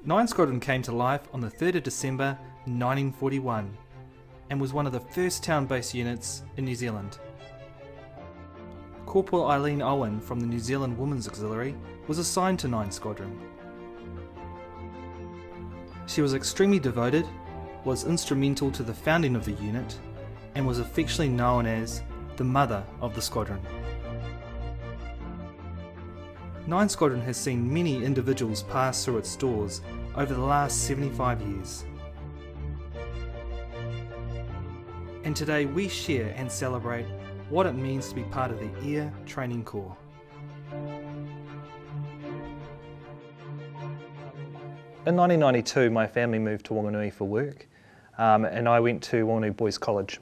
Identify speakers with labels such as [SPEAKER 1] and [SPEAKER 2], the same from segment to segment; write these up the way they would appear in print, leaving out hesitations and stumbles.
[SPEAKER 1] 9 Squadron came to life on the 3rd of December 1941 and was one of the first town-based units in New Zealand. Corporal Eileen Owen from the New Zealand Women's Auxiliary was assigned to 9 Squadron. She was extremely devoted, was instrumental to the founding of the unit, and was affectionately known as the mother of the squadron. 9 Squadron has seen many individuals pass through its doors over the last 75 years. And today we share and celebrate what it means to be part of the Air Training Corps. In 1992 my family moved to Whanganui for work and I went to Whanganui Boys College.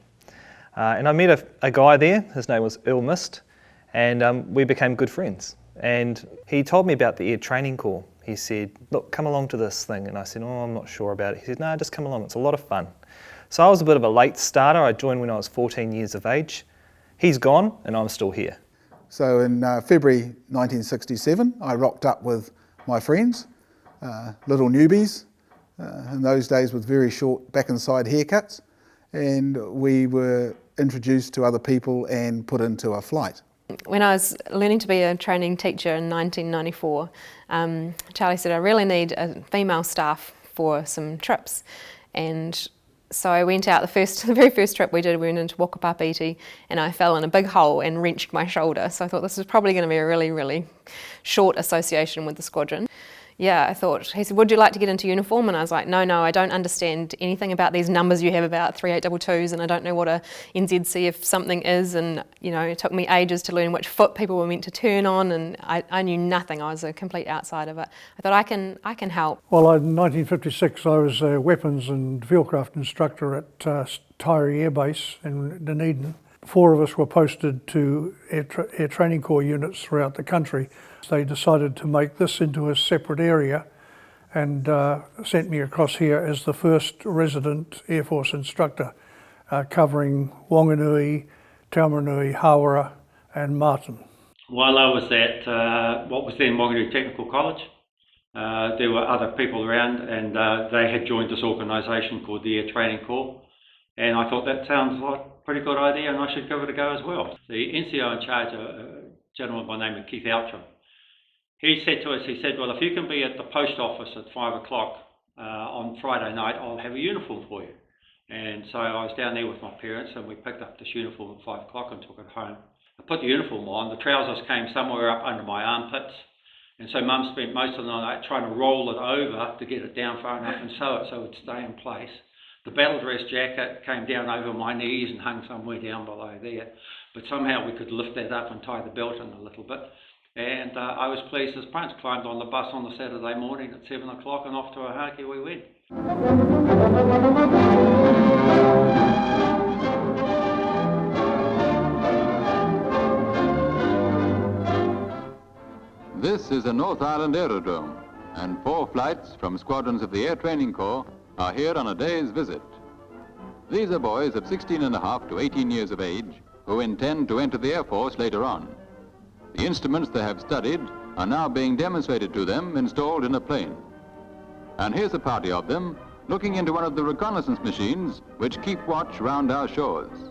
[SPEAKER 1] And I met a guy there, his name was Earl Mist, and we became good friends. And he told me about the Air Training Corps. He said, look, come along to this thing. And I said, oh, I'm not sure about it. He said, no, just come along, it's a lot of fun. So I was a bit of a late starter. I joined when I was 14 years of age. He's gone and I'm still here.
[SPEAKER 2] So in February 1967, I rocked up with my friends, little newbies, in those days with very short back and side haircuts, and we were introduced to other people and put into a flight.
[SPEAKER 3] When I was learning to be a training teacher in 1994, Charlie said I really need a female staff for some trips, and so I went out the very first trip we did, we went into Wakapapiti and I fell in a big hole and wrenched my shoulder. So I thought this is probably going to be a really, really short association with the squadron. Yeah, I thought, he said, would you like to get into uniform? And I was like, no, I don't understand anything about these numbers you have about 3822s, and I don't know what a NZCF something is, and you know, it took me ages to learn which foot people were meant to turn on, and I knew nothing. I was a complete outsider, but I thought I can help.
[SPEAKER 4] Well, in 1956 I was a weapons and fieldcraft instructor at Taieri Air Base in Dunedin. 4 of us were posted to Air Training Corps units throughout the country. They decided to make this into a separate area and sent me across here as the first resident Air Force instructor, covering Whanganui, Taumarunui, Hawera and Martin.
[SPEAKER 5] While I was at what was then Whanganui Technical College, there were other people around, and they had joined this organisation called the Air Training Corps, and I thought that sounds like a pretty good idea and I should give it a go as well. The NCO in charge, a gentleman by the name of Keith Outram, he said to us, he said, well, if you can be at the post office at 5 o'clock on Friday night, I'll have a uniform for you. And so I was down there with my parents and we picked up this uniform at 5 o'clock and took it home. I put the uniform on, the trousers came somewhere up under my armpits, and so Mum spent most of the night trying to roll it over to get it down far enough and sew it so it would stay in place. The battle dress jacket came down over my knees and hung somewhere down below there, but somehow we could lift that up and tie the belt in a little bit. And I was pleased as punch. Climbed on the bus on the Saturday morning at 7 o'clock and off to Ohaki we went.
[SPEAKER 6] This is a North Island aerodrome, and 4 flights from squadrons of the Air Training Corps are here on a day's visit. These are boys of 16.5 to 18 years of age who intend to enter the Air Force later on. The instruments they have studied are now being demonstrated to them, installed in a plane. And here's a party of them looking into one of the reconnaissance machines which keep watch round our shores.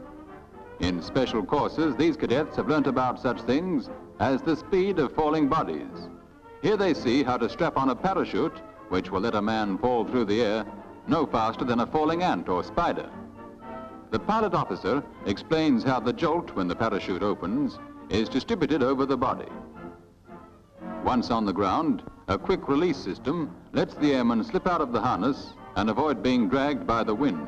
[SPEAKER 6] In special courses, these cadets have learnt about such things as the speed of falling bodies. Here they see how to strap on a parachute which will let a man fall through the air no faster than a falling ant or spider. The pilot officer explains how the jolt when the parachute opens is distributed over the body. Once on the ground, a quick release system lets the airman slip out of the harness and avoid being dragged by the wind.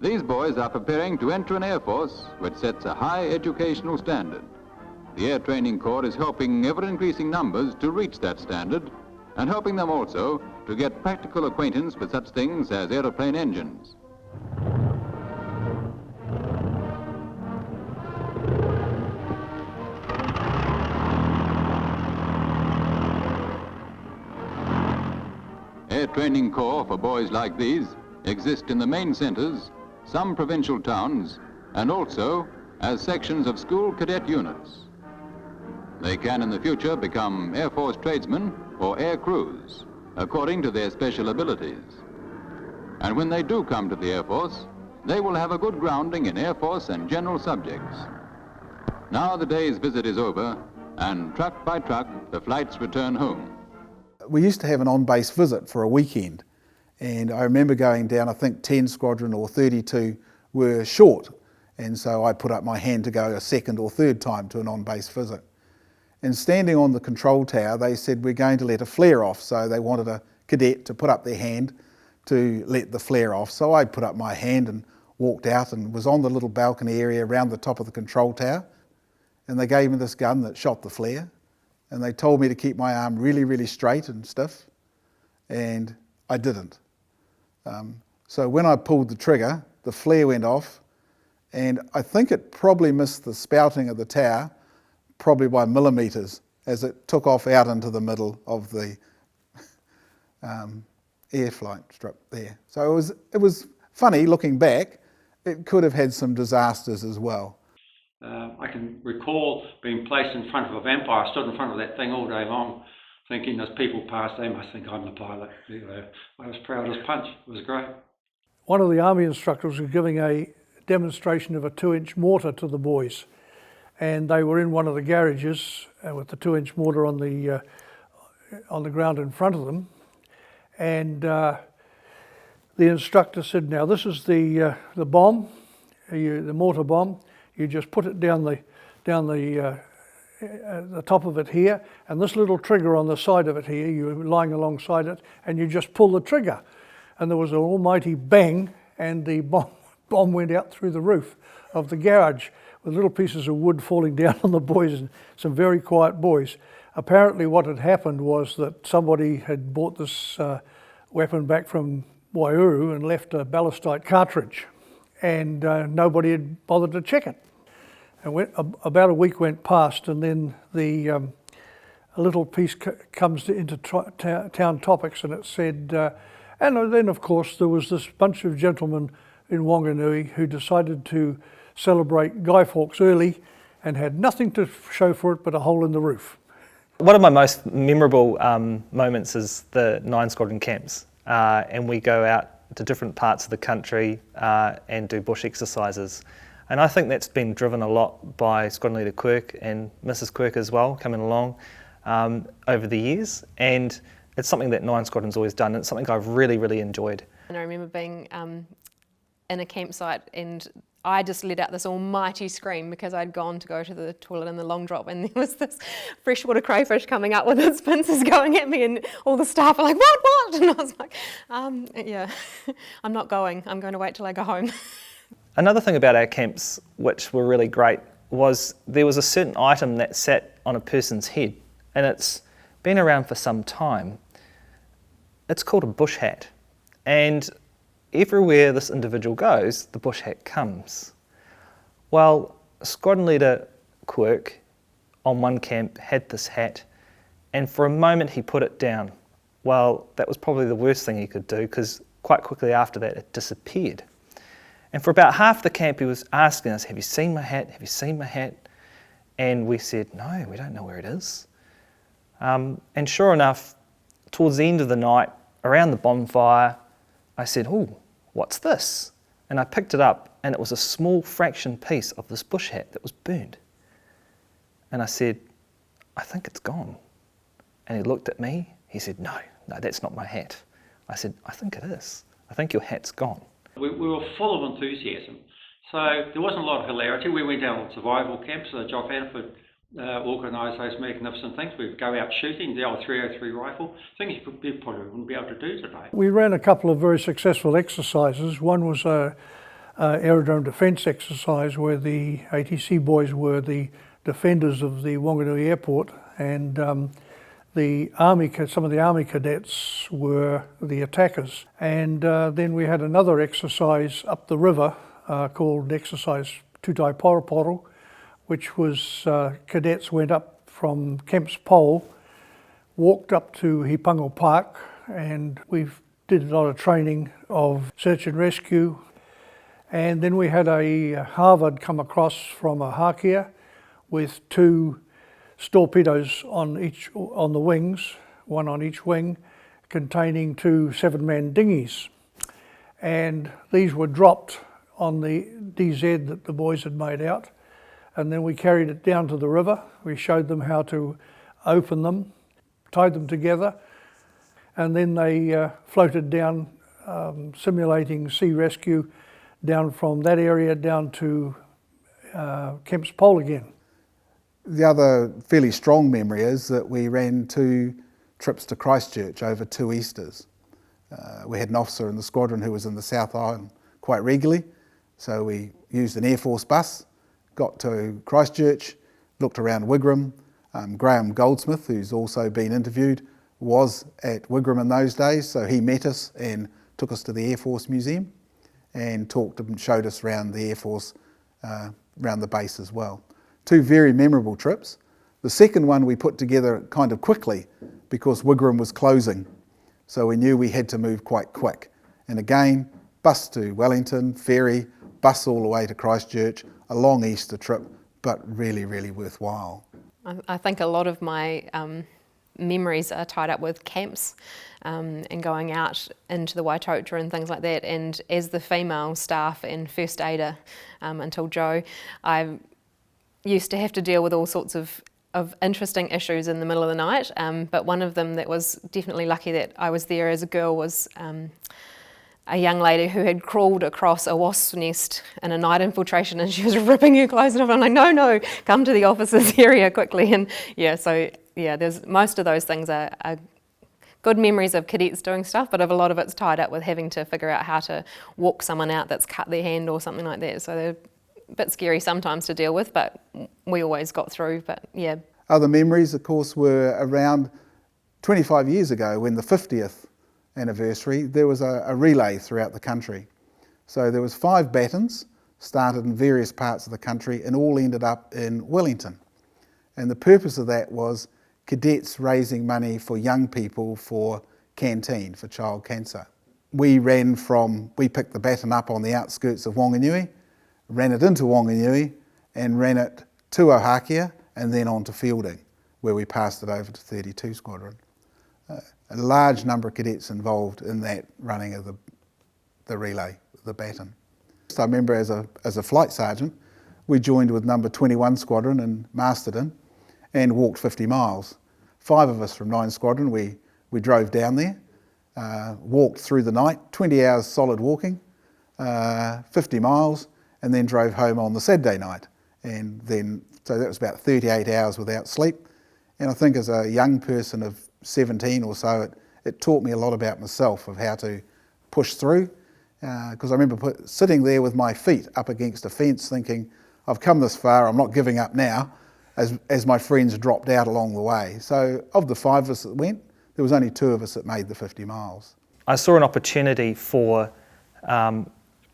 [SPEAKER 6] These boys are preparing to enter an Air Force which sets a high educational standard. The Air Training Corps is helping ever-increasing numbers to reach that standard and helping them also to get practical acquaintance with such things as aeroplane engines. Air Training Corps for boys like these exist in the main centres, some provincial towns, and also as sections of school cadet units. They can in the future become Air Force tradesmen or air crews. according to their special abilities. And when they do come to the Air Force, they will have a good grounding in Air Force and general subjects. Now the day's visit is over, and truck by truck, the flights return home.
[SPEAKER 2] We used to have an on-base visit for a weekend, and I remember going down, I think 10 Squadron or 32 were short, and so I put up my hand to go a second or third time to an on-base visit. And standing on the control tower, they said, we're going to let a flare off, so they wanted a cadet to put up their hand to let the flare off. So I put up my hand and walked out and was on the little balcony area around the top of the control tower, and they gave me this gun that shot the flare, and they told me to keep my arm really, really straight and stiff, and I didn't. So when I pulled the trigger, the flare went off, and I think it probably missed the spouting of the tower, probably by millimetres, as it took off out into the middle of the air flight strip there. So it was funny looking back. It could have had some disasters as well.
[SPEAKER 5] I can recall being placed in front of a vampire. I stood in front of that thing all day long, thinking as people passed, they must think I'm the pilot. You know, I was proud as punch. It was great.
[SPEAKER 4] One of the Army instructors was giving a demonstration of a 2-inch mortar to the boys, and they were in one of the garages with the 2-inch mortar on the ground in front of them, and the instructor said, "Now this is the bomb, the mortar bomb. You just put it down the top of it here, and this little trigger on the side of it here, you're lying alongside it, and you just pull the trigger." And there was an almighty bang, and the bomb went out through the roof of the garage with little pieces of wood falling down on the boys, and some very quiet boys. Apparently what had happened was that somebody had bought this weapon back from Waiouru and left a ballistite cartridge, and nobody had bothered to check it. And about a week went past, and then a little piece comes into Town Topics, and it said, and then of course there was this bunch of gentlemen in Wanganui who decided to celebrate Guy Fawkes early and had nothing to show for it but a hole in the roof.
[SPEAKER 1] One of my most memorable moments is the 9 Squadron camps, and we go out to different parts of the country and do bush exercises. And I think that's been driven a lot by Squadron Leader Quirk and Mrs. Quirk as well, coming along over the years. And it's something that 9 Squadron's always done, and it's something I've really, really enjoyed.
[SPEAKER 3] And I remember being in a campsite, and I just let out this almighty scream because I'd gone to go to the toilet in the long drop, and there was this freshwater crayfish coming up with its pincers going at me, and all the staff are like, what? And I was like, yeah, I'm not going. I'm going to wait till I go home.
[SPEAKER 1] Another thing about our camps, which were really great, was there was a certain item that sat on a person's head, and it's been around for some time. It's called a bush hat, and everywhere this individual goes, the bush hat comes. Well, Squadron Leader Quirk on one camp had this hat, and for a moment he put it down. Well, that was probably the worst thing he could do, because quite quickly after that it disappeared. And for about half the camp he was asking us, have you seen my hat? Have you seen my hat? And we said, no, we don't know where it is. And sure enough, towards the end of the night, around the bonfire, I said, oh, what's this? And I picked it up, and it was a small fraction piece of this bush hat that was burned. And I said, I think it's gone. And he looked at me, he said, no, that's not my hat. I said, I think it is. I think your hat's gone.
[SPEAKER 5] We were full of enthusiasm. So there wasn't a lot of hilarity. We went out on survival camps. Jock Hannaford organised those magnificent things. We'd go out shooting, the old 303 rifle, things you probably wouldn't be able to do today.
[SPEAKER 4] We ran a couple of very successful exercises. One was a aerodrome defence exercise where the ATC boys were the defenders of the Wanganui airport, and some of the Army cadets were the attackers. And then we had another exercise up the river called Exercise Tutai Poroporo, which was cadets went up from Kemp's Pole, walked up to Hipango Park, and we did a lot of training of search and rescue. And then we had a Harvard come across from a Hakia with 2 torpedoes on the wings, one on each wing, containing 2 7-man dinghies, and these were dropped on the DZ that the boys had made out, and then we carried it down to the river. We showed them how to open them, tied them together, and then they floated down, simulating sea rescue down from that area down to Kemp's Pole again.
[SPEAKER 2] The other fairly strong memory is that we ran 2 trips to Christchurch over 2 Easters. We had an officer in the squadron who was in the South Island quite regularly, so we used an Air Force bus, got to Christchurch, looked around Wigram. Graham Goldsmith, who's also been interviewed, was at Wigram in those days, so he met us and took us to the Air Force Museum and talked and showed us around the Air Force, around the base as well. 2 very memorable trips. The second one we put together kind of quickly because Wigram was closing, so we knew we had to move quite quick. And again, bus to Wellington, ferry, bus all the way to Christchurch, a long Easter trip, but really, really worthwhile.
[SPEAKER 3] I think a lot of my memories are tied up with camps and going out into the Waitota and things like that. And as the female staff and first aider until Joe, I used to have to deal with all sorts of interesting issues in the middle of the night. But one of them that was definitely lucky that I was there as a girl was a young lady who had crawled across a wasp's nest in a night infiltration, and she was ripping her clothes off. I'm like, no, come to the officers' area quickly. And there's most of those things are good memories of cadets doing stuff, but a lot of it's tied up with having to figure out how to walk someone out that's cut their hand or something like that. So they're a bit scary sometimes to deal with, but we always got through. But yeah.
[SPEAKER 2] Other memories, of course, were around 25 years ago when the 50th anniversary, there was a relay throughout the country. So there was 5 batons started in various parts of the country and all ended up in Wellington. And the purpose of that was cadets raising money for young people for canteen, for child cancer. We picked the baton up on the outskirts of Whanganui, ran it into Whanganui and ran it to Ohakea and then on to Fielding, where we passed it over to 32 Squadron. A large number of cadets involved in that running of the relay, the baton. I remember as a flight sergeant, we joined with number 21 Squadron in Masterton and walked 50 miles. 5 of us from 9 Squadron, we drove down there, walked through the night, 20 hours solid walking, 50 miles, and then drove home on the Saturday night. And then, so that was about 38 hours without sleep. And I think as a young person of 17 or so, it taught me a lot about myself, of how to push through. Because I remember sitting there with my feet up against a fence thinking, I've come this far, I'm not giving up now, as my friends dropped out along the way. So of the 5 of us that went, there was only 2 of us that made the 50 miles.
[SPEAKER 1] I saw an opportunity for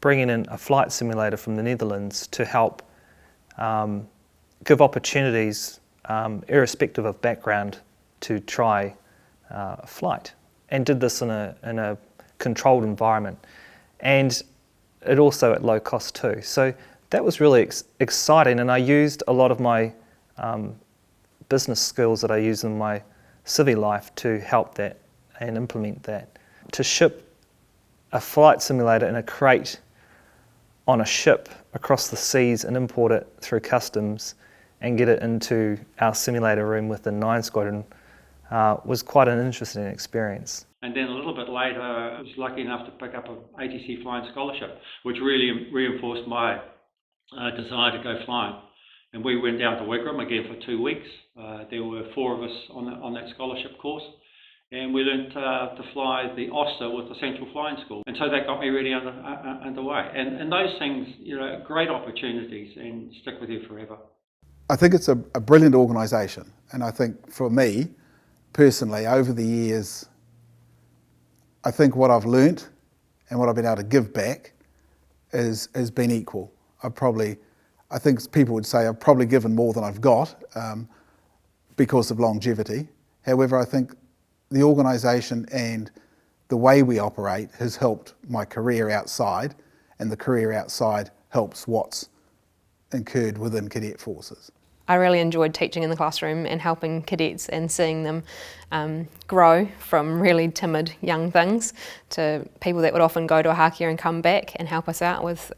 [SPEAKER 1] bringing in a flight simulator from the Netherlands to help give opportunities, irrespective of background, to try flight, and did this in a controlled environment, and it also at low cost too. So that was really exciting, and I used a lot of my business skills that I use in my civvy life to help that and implement that. To ship a flight simulator in a crate on a ship across the seas and import it through customs and get it into our simulator room with the 9 Squadron was quite an interesting experience.
[SPEAKER 5] And then a little bit later, I was lucky enough to pick up an ATC flying scholarship, which really reinforced my desire to go flying. And we went down to Wigram again for 2 weeks. There were 4 of us on that scholarship course, and we learned to fly the Oster with the Central Flying School. And so that got me really underway. And those things, great opportunities, and stick with you forever.
[SPEAKER 2] I think it's a brilliant organisation, and I think for me, personally, over the years, I think what I've learnt and what I've been able to give back has been equal. I think people would say I've probably given more than I've got because of longevity. However, I think the organisation and the way we operate has helped my career outside, and the career outside helps what's incurred within cadet forces.
[SPEAKER 3] I really enjoyed teaching in the classroom and helping cadets and seeing them grow from really timid young things to people that would often go to a hakia and come back and help us out with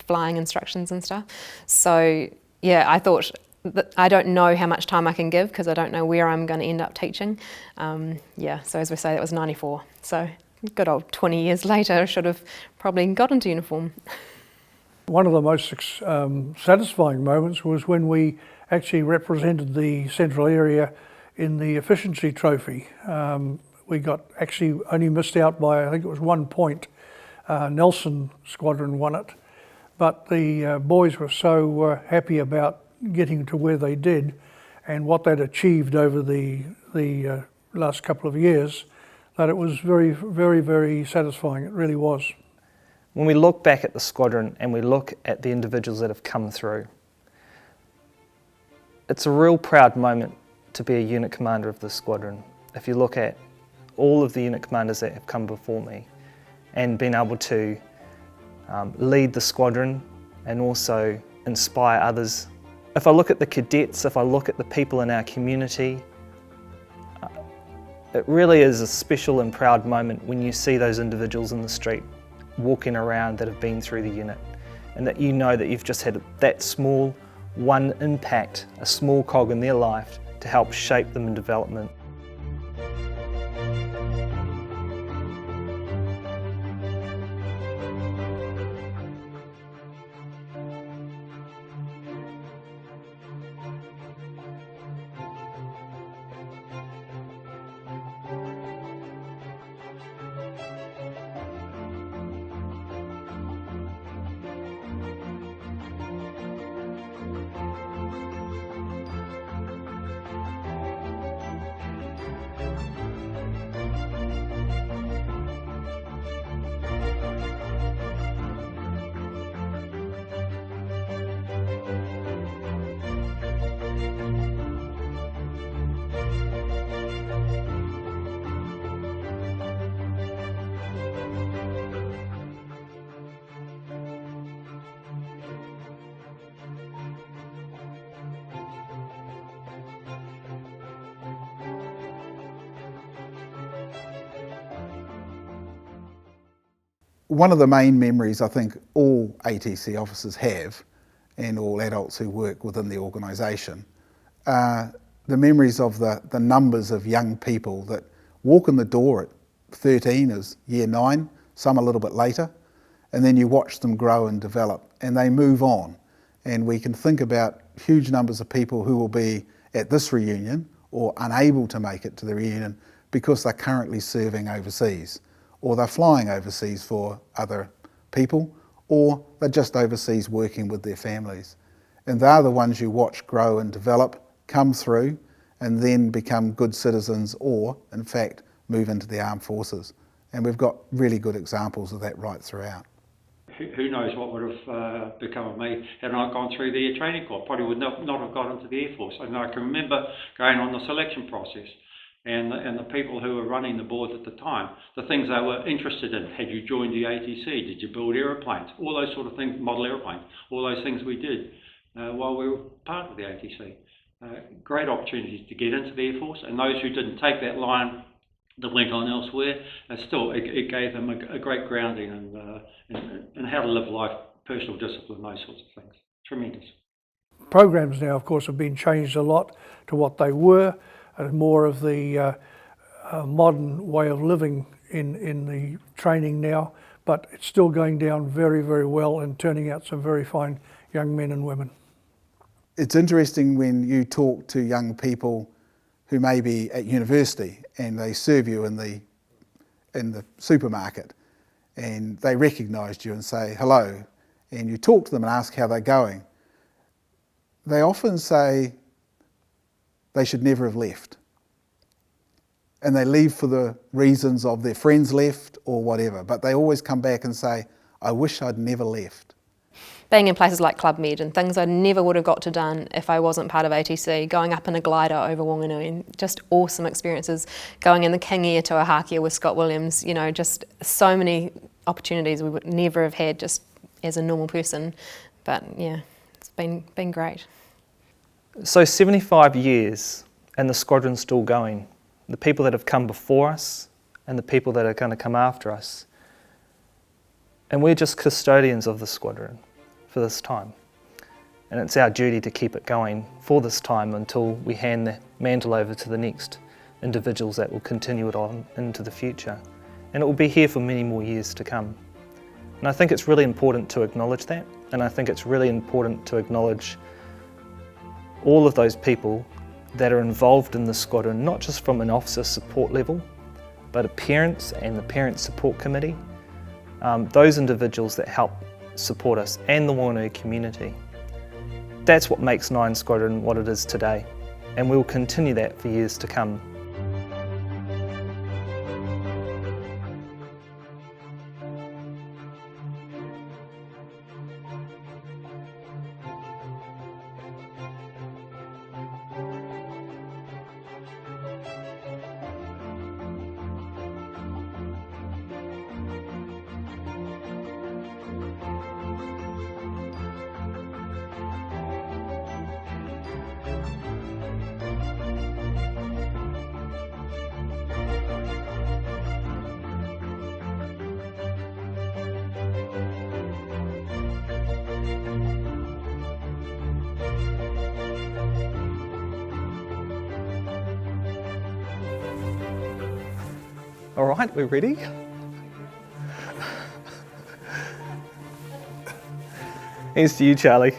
[SPEAKER 3] flying instructions and stuff. So yeah, I thought that I don't know how much time I can give because I don't know where I'm going to end up teaching. Yeah, so as we say, that was 94. So good old 20 years later, I should have probably got into uniform.
[SPEAKER 4] One of the most satisfying moments was when we actually represented the central area in the efficiency trophy. We got actually only missed out by, I think it was 1 point. Nelson Squadron won it, but the boys were so happy about getting to where they did and what they'd achieved over the last couple of years that it was very, very, very satisfying. It really was.
[SPEAKER 1] When we look back at the squadron and we look at the individuals that have come through, it's a real proud moment to be a unit commander of this squadron. If you look at all of the unit commanders that have come before me and been able to lead the squadron and also inspire others. If I look at the cadets, if I look at the people in our community, it really is a special and proud moment when you see those individuals in the street walking around that have been through the unit, and that you know that you've just had that small one impact, a small cog in their life to help shape them in development.
[SPEAKER 2] One of the main memories I think all ATC officers have, and all adults who work within the organisation, are the memories of the numbers of young people that walk in the door at 13 as year 9, some a little bit later, and then you watch them grow and develop and they move on. And we can think about huge numbers of people who will be at this reunion or unable to make it to the reunion because they're currently serving overseas, or they're flying overseas for other people, or they're just overseas working with their families. And they're the ones you watch grow and develop, come through, and then become good citizens, or, in fact, move into the armed forces. And we've got really good examples of that right throughout.
[SPEAKER 5] Who knows what would have become of me had I not gone through the Air Training Corps. Probably would not have got into the Air Force. And I can remember going on the selection process, and the people who were running the board at the time, the things they were interested in. Had you joined the ATC? Did you build aeroplanes? All those sort of things, model aeroplanes, all those things we did while we were part of the ATC. Great opportunities to get into the Air Force, and those who didn't take that line that went on elsewhere, still it gave them a great grounding and how to live life, personal discipline, those sorts of things. Tremendous.
[SPEAKER 4] Programs now, of course, have been changed a lot to what they were. More of the modern way of living in the training now, but it's still going down very, very well and turning out some very fine young men and women.
[SPEAKER 2] It's interesting when you talk to young people who may be at university and they serve you in the supermarket and they recognised you and say hello, and you talk to them and ask how they're going. They often say they should never have left. And they leave for the reasons of their friends left or whatever, but they always come back and say, I wish I'd never left.
[SPEAKER 3] Being in places like Club Med and things I never would have got to done if I wasn't part of ATC, going up in a glider over Wanganui, just awesome experiences, going in the King Air to a hakia with Scott Williams, you know, just so many opportunities we would never have had just as a normal person. But yeah, it's been great.
[SPEAKER 1] So 75 years and the squadron's still going. The people that have come before us and the people that are going to come after us. And we're just custodians of the squadron for this time. And it's our duty to keep it going for this time until we hand the mantle over to the next individuals that will continue it on into the future. And it will be here for many more years to come. And I think it's really important to acknowledge that. And I think it's really important to acknowledge all of those people that are involved in the squadron, not just from an officer support level, but parents and the Parent Support Committee, those individuals that help support us and the Whanganui community. That's what makes 9 Squadron what it is today, and we'll continue that for years to come. All right, we're ready. Here's to you, Charlie.